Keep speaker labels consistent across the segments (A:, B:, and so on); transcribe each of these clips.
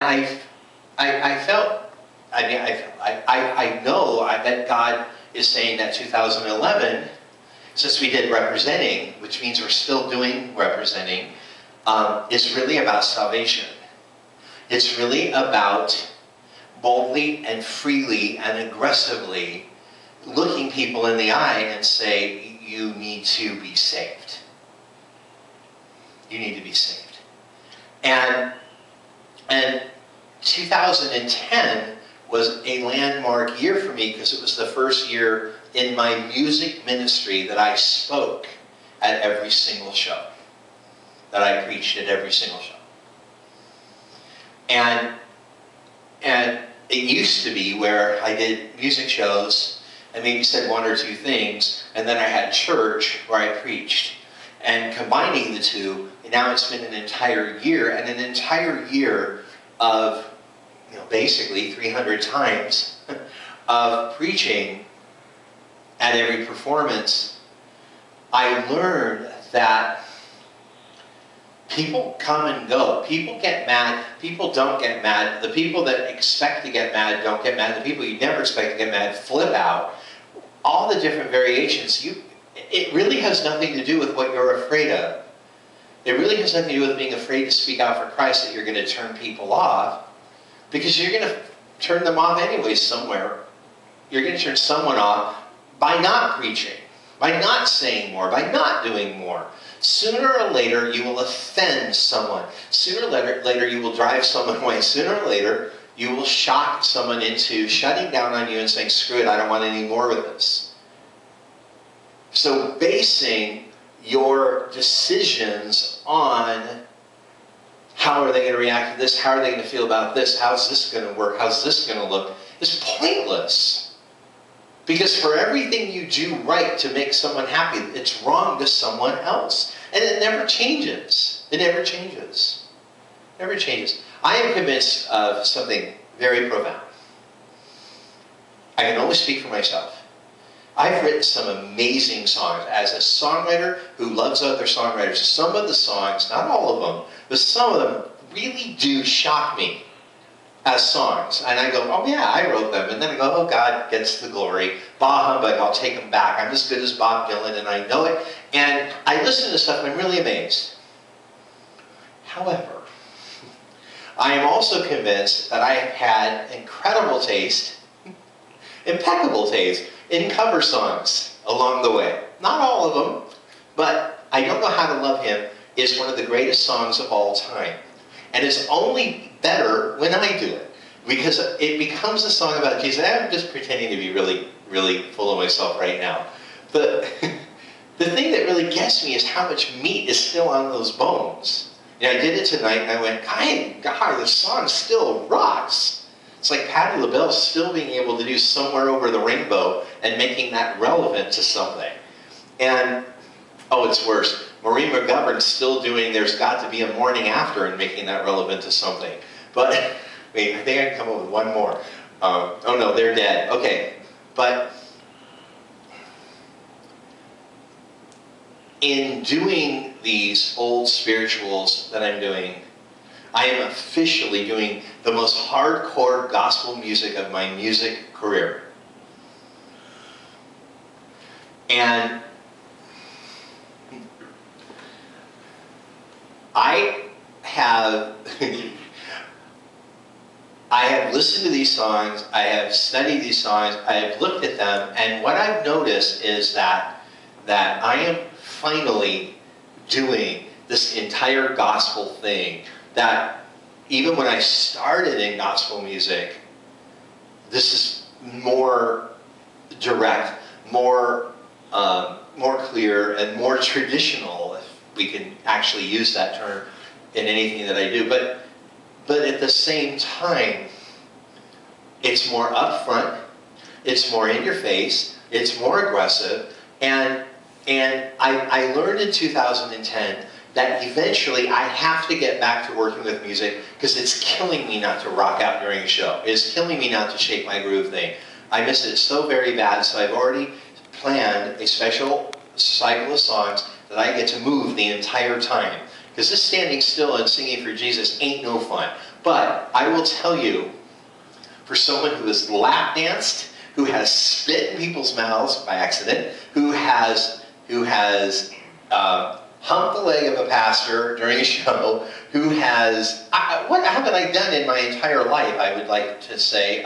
A: I felt, I know that God is saying that 2011, since we did representing, which means we're still doing representing, is really about salvation. It's really about boldly and freely and aggressively looking people in the eye and say, you need to be saved. You need to be saved. And 2010 was a landmark year for me because it was the first year in my music ministry that I spoke at every single show, that I preached at every single show. And it used to be where I did music shows and maybe said one or two things, and then I had church where I preached. And combining the two, now it's been an entire year, and an entire year of, basically 300 times of preaching at every performance. I learned that people come and go. People get mad. People don't get mad. The people that expect to get mad don't get mad. The people you never expect to get mad flip out. All the different variations. It really has nothing to do with what you're afraid of. It really has nothing to do with being afraid to speak out for Christ, that you're going to turn people off. Because you're going to turn them off anyway somewhere. You're going to turn someone off by not preaching, by not saying more, by not doing more. Sooner or later, you will offend someone. Sooner or later, you will drive someone away. Sooner or later, you will shock someone into shutting down on you and saying, screw it, I don't want any more with this. So basing your decisions on how are they going to react to this, how are they going to feel about this, how's this going to work, how's this going to look, is pointless. Because for everything you do right to make someone happy, it's wrong to someone else. And it never changes. It never changes. It never changes. I am convinced of something very profound. I can only speak for myself. I've written some amazing songs. As a songwriter who loves other songwriters, some of the songs, not all of them, but some of them really do shock me as songs. And I go, oh yeah, I wrote them. And then I go, oh, God gets the glory. Bah humbug, I'll take them back. I'm as good as Bob Dylan and I know it. And I listen to stuff and I'm really amazed. However, I am also convinced that I have had incredible taste, impeccable taste, in cover songs along the way. Not all of them, but I Don't Know How to Love Him is one of the greatest songs of all time. And it's only better when I do it, because it becomes a song about Jesus. I'm just pretending to be really, really full of myself right now. But the thing that really gets me is how much meat is still on those bones. I did it tonight and I went, God, this song still rocks. It's like Patti LaBelle still being able to do Somewhere Over the Rainbow and making that relevant to something. And, oh, it's worse. Maureen McGovern's still doing There's Got to Be a Morning After and making that relevant to something. But, wait, I think I can come up with one more. Oh no, they're dead. Okay, but in doing these old spirituals that I'm doing, I am officially doing the most hardcore gospel music of my music career. And I have listened to these songs, I have studied these songs, I have looked at them, and what I've noticed is that I am finally doing this entire gospel thing that even when I started in gospel music, this is more direct, more clear, and more traditional, if we can actually use that term in anything that I do. But at the same time, it's more upfront, it's more in your face, it's more aggressive, and I learned in 2010 that eventually I have to get back to working with music because it's killing me not to rock out during a show. It's killing me not to shake my groove thing. I miss it so very bad, so I've already planned a special cycle of songs that I get to move the entire time. Because this standing still and singing for Jesus ain't no fun. But I will tell you, for someone who has lap danced, who has spit in people's mouths by accident, who has humped the leg of a pastor during a show, who has, what haven't I done in my entire life, I would like to say,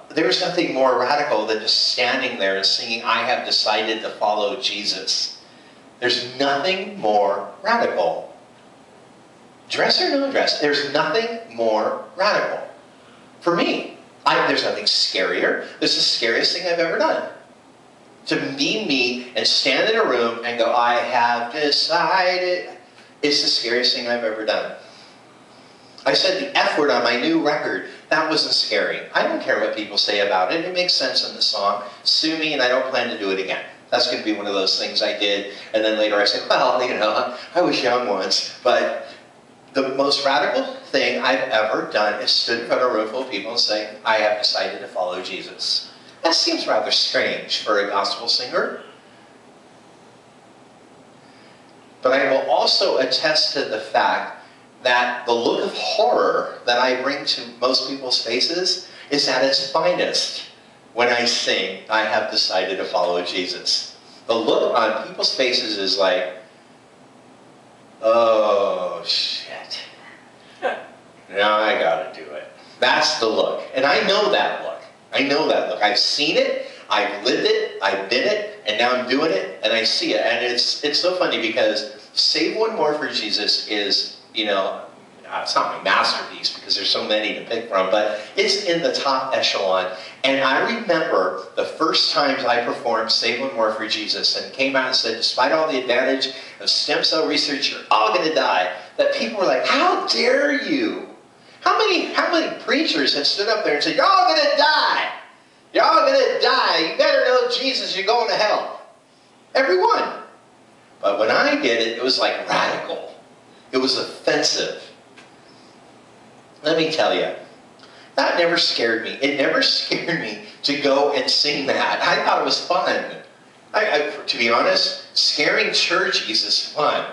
A: there's nothing more radical than just standing there and singing, I have decided to follow Jesus. There's nothing more radical. Dress or no dress, there's nothing more radical. For me, there's nothing scarier. This is the scariest thing I've ever done. To be me and stand in a room and go, I have decided, is the scariest thing I've ever done. I said the F word on my new record. That wasn't scary. I don't care what people say about it. It makes sense in the song. Sue me and I don't plan to do it again. That's going to be one of those things I did. And then later I said, well, you know, I was young once. But the most radical thing I've ever done is stood in front of a room full of people and say, I have decided to follow Jesus. That seems rather strange for a gospel singer. But I will also attest to the fact that the look of horror that I bring to most people's faces is at its finest when I sing, I have decided to follow Jesus. The look on people's faces is like, oh, shit. Now I gotta do it. That's the look. And I know that look. I know that look. I've seen it, I've lived it, I've been it, and now I'm doing it, and I see it. And it's so funny because Save One More for Jesus is, you know, it's not my masterpiece because there's so many to pick from, but it's in the top echelon. And I remember the first times I performed Save One More for Jesus and came out and said, despite all the advantage of stem cell research, you're all going to die, that people were like, how dare you? How many preachers have stood up there and said, you're all going to die. You're all going to die. You better know Jesus, you're going to hell. Everyone. But when I did it, it was like radical. It was offensive. Let me tell you, that never scared me. It never scared me to go and sing that. I thought it was fun. To be honest, scaring churchies is fun.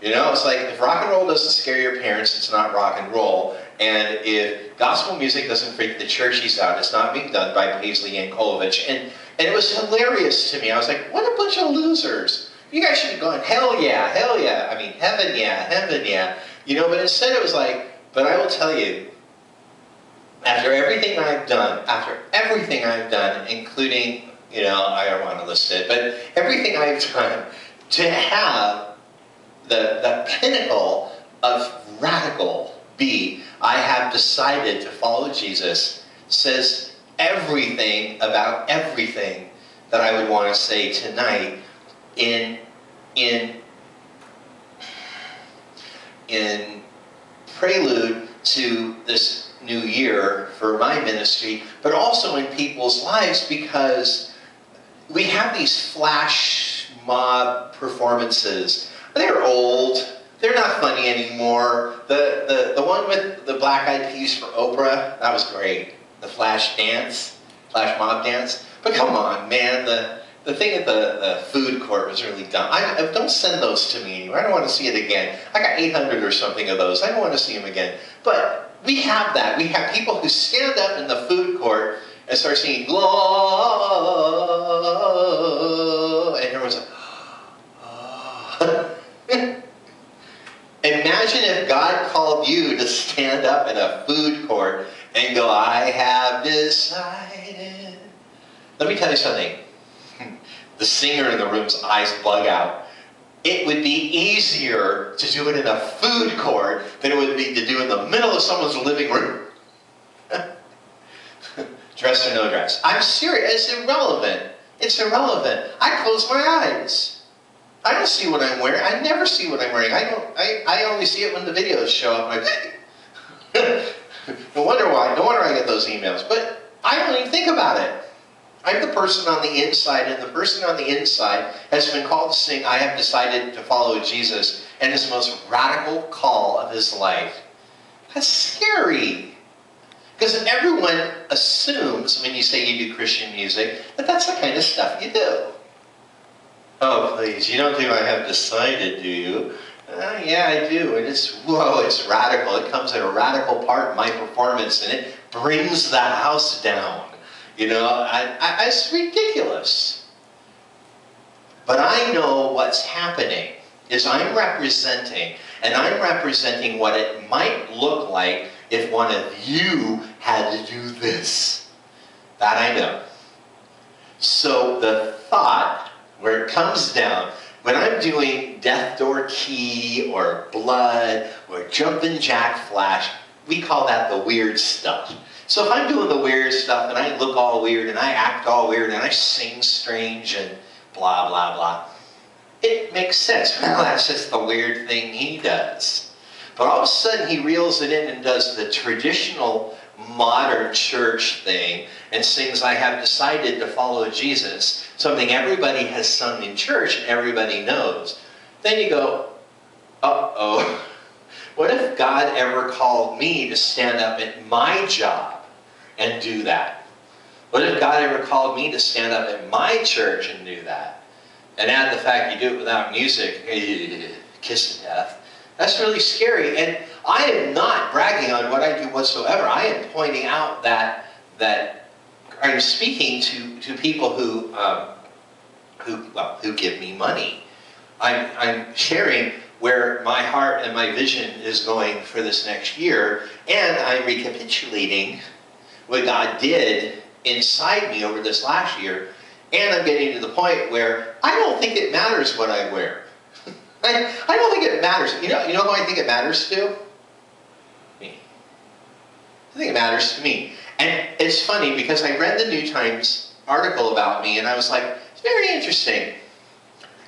A: You know, it's like if rock and roll doesn't scare your parents, it's not rock and roll. And if gospel music doesn't freak the churchies out, it's not being done by Paisley Yankolovich. And it was hilarious to me. I was like, what a bunch of losers. You guys should be going, hell yeah, hell yeah. I mean, heaven yeah. You know, but instead it was like, but I will tell you, after everything I've done, including, you know, I don't want to list it, but everything I've done to have the pinnacle of radical be, I have decided to follow Jesus, says everything about everything that I would want to say tonight in prelude to this new year for my ministry, but also in people's lives, because we have these flash mob performances. They're old. They're not funny anymore. The one with the Black Eyed Peas for Oprah, that was great. The flash mob dance. But come on, man, the thing at the food court was really dumb. Don't send those to me anymore. I don't want to see it again. I got 800 or something of those. I don't want to see them again. But we have that. We have people who stand up in the food court and start singing, and everyone's like, imagine if God called you to stand up in a food court and go, I have decided. Let me tell you something. The singer in the room's eyes bug out. It would be easier to do it in a food court than it would be to do it in the middle of someone's living room. Dress or no dress. I'm serious. It's irrelevant. It's irrelevant. I close my eyes. I don't see what I'm wearing. I never see what I'm wearing. I only see it when the videos show up. No wonder why. No wonder I get those emails. But I don't even think about it. I'm the person on the inside, and the person on the inside has been called to sing, I have decided to follow Jesus, and his most radical call of his life. That's scary. Because everyone assumes, when you say you do Christian music, that that's the kind of stuff you do. Oh, please, you don't do I have decided, do you? Yeah, I do. And whoa, it's radical. It comes at a radical part in my performance, and it brings the house down. You know, it's ridiculous. But I know what's happening is I'm representing what it might look like if one of you had to do this. That I know. So the thought, where it comes down, when I'm doing Death Door Key or Blood or Jumpin' Jack Flash, we call that the weird stuff. So if I'm doing the weird stuff and I look all weird and I act all weird and I sing strange and blah, blah, blah, it makes sense. Well, that's just the weird thing he does. But all of a sudden he reels it in and does the traditional modern church thing and sings I Have Decided to Follow Jesus, something everybody has sung in church and everybody knows. Then you go, uh-oh, what if God ever called me to stand up at my job and do that? What if God ever called me to stand up at my church and do that? And add the fact you do it without music, kiss to death. That's really scary. And I am not bragging on what I do whatsoever. I am pointing out that I'm speaking to people who give me money. I'm sharing where my heart and my vision is going for this next year, and I'm recapitulating what God did inside me over this last year, and I'm getting to the point where I don't think it matters what I wear. I don't think it matters. You know who I think it matters to? Me. I think it matters to me. And it's funny because I read the New Times article about me and I was like, it's very interesting.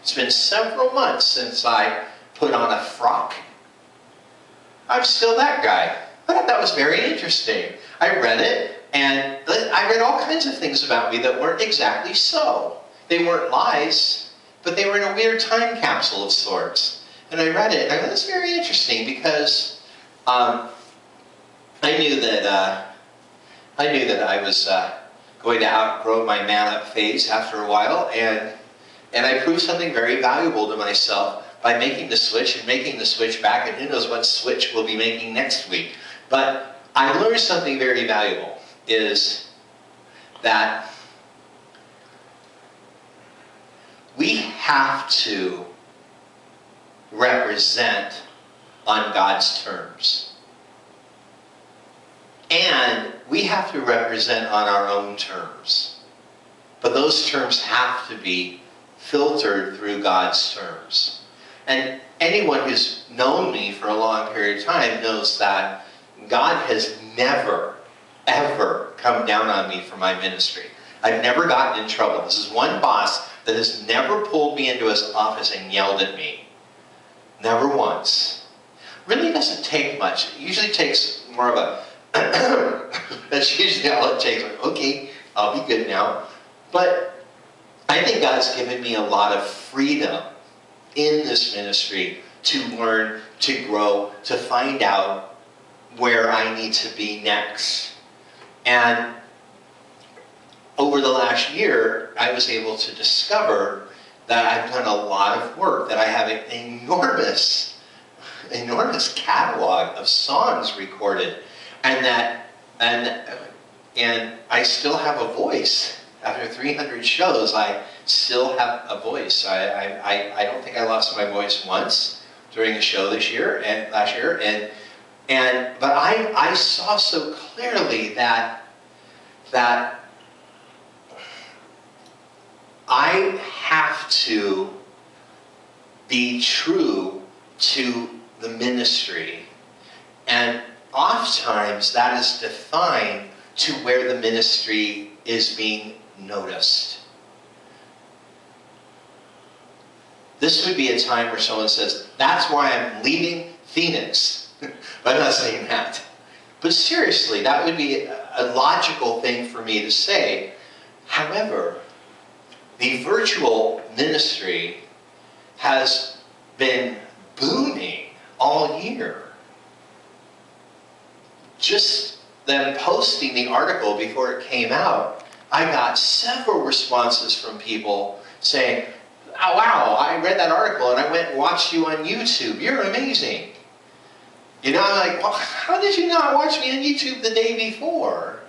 A: It's been several months since I put on a frock. I'm still that guy. I thought that was very interesting. I read it and I read all kinds of things about me that weren't exactly so. They weren't lies, but they were in a weird time capsule of sorts. And I read it and I thought, that's very interesting because I knew that I was going to outgrow my man-up phase after a while, and I proved something very valuable to myself by making the switch and making the switch back, and who knows what switch we'll be making next week. But I learned something very valuable, is that we have to represent on God's terms. And we have to represent on our own terms. But those terms have to be filtered through God's terms. And anyone who's known me for a long period of time knows that God has never, ever come down on me for my ministry. I've never gotten in trouble. This is one boss that has never pulled me into his office and yelled at me. Never once. Really doesn't take much. It usually takes more of a that's usually all it takes. Like, okay, I'll be good now. But I think God's given me a lot of freedom in this ministry to learn, to grow, to find out where I need to be next. And over the last year, I was able to discover that I've done a lot of work, that I have an enormous catalog of songs recorded. And I still have a voice. After 300 shows, I still have a voice. I don't think I lost my voice once during a show last year. But I saw so clearly that I have to be true to the ministry, and oftentimes that is defined to where the ministry is being noticed. This would be a time where someone says, that's why I'm leaving Phoenix. I'm not saying that. But seriously, that would be a logical thing for me to say. However, the virtual ministry has been booming all year. Just them posting the article before it came out, I got several responses from people saying, oh, wow, I read that article and I went and watched you on YouTube. You're amazing. You know, I'm like, well, how did you not watch me on YouTube the day before?